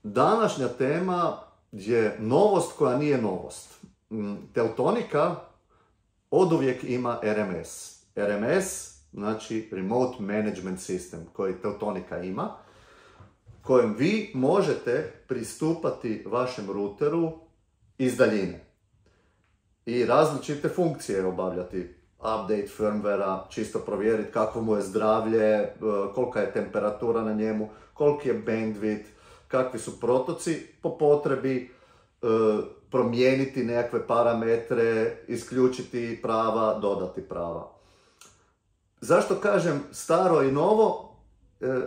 Današnja tema je novost koja nije novost. Teltonika oduvijek ima RMS. RMS, znači Remote Management System, koji Teltonika ima, kojem vi možete pristupati vašem ruteru iz daljine i različite funkcije obavljati. Update firmwarea, čisto provjeriti kako mu je zdravlje, kolika je temperatura na njemu, koliki je bandwidth, kakvi su protoci, po potrebi promijeniti nekakve parametre, isključiti prava, dodati prava. Zašto kažem staro i novo?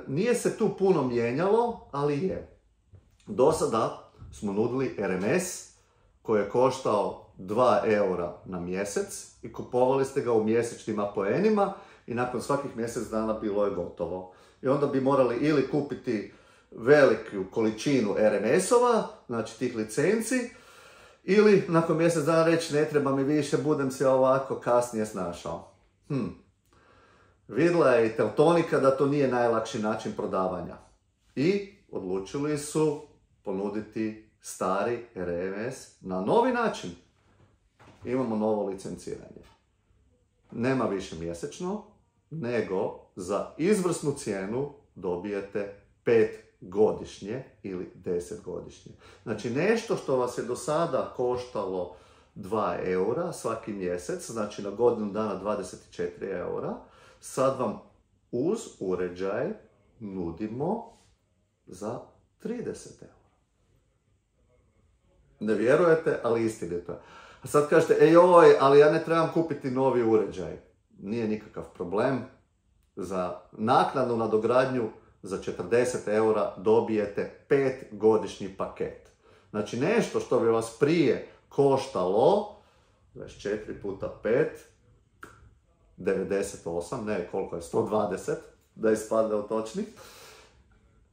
Nije se tu puno mijenjalo, ali je. Do sada smo nudili RMS koji je koštao 2 eura na mjesec i kupovali ste ga u mjesečnim apoenima i nakon svakih mjesec dana bilo je gotovo. I onda bi morali ili kupiti veliku količinu RMS-ova, znači tih licenci, ili nakon mjesec dana reći ne treba mi više, budem se ovako kasnije snašao. Vidjela je i Teltonika da to nije najlakši način prodavanja. I odlučili su ponuditi stari RMS na novi način. Imamo novo licenciranje. Nema više mjesečno, nego za izvrsnu cijenu dobijete 5 godišnje ili 10 godišnje. Znači nešto što vas je do sada koštalo 2 eura svaki mjesec, znači na godinu dana 24 eura, sad vam uz uređaj nudimo za 30 eura. Ne vjerujete, ali istinito je. A sad kažete, joj, ali ja ne trebam kupiti novi uređaj. Nije nikakav problem. Za naknadnu nadogradnju za 40 eura dobijete 5 godišnji paket. Znači nešto što bi vas prije koštalo 24 puta 5, 98, ne koliko je, 120, da ispadne u točni.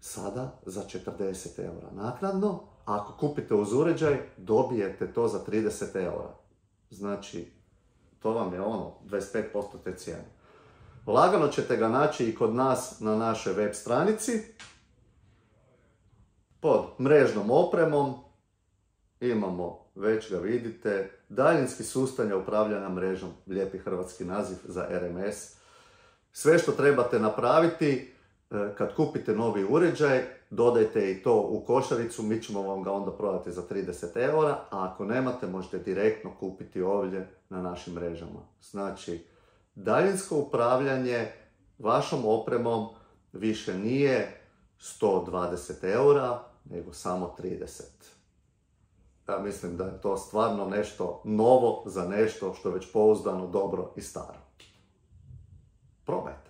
Sada za 40 eura naknadno, a ako kupite uz uređaj, dobijete to za 30 eura. Znači, to vam je 25% te cijene. Lagano ćete ga naći i kod nas na našoj web stranici. Pod mrežnom opremom imamo, već ga vidite, daljinski sustav upravljanja mrežom, lijepi hrvatski naziv za RMS. Sve što trebate napraviti kad kupite novi uređaj, dodajte i to u košaricu, mi ćemo vam ga onda prodati za 30 eura, a ako nemate, možete direktno kupiti ovdje na našim mrežama. Znači, daljinsko upravljanje vašom opremom više nije 120 eura, nego samo 30. Ja mislim da je to stvarno nešto novo za nešto što je već pouzdano, dobro i staro. Probajte.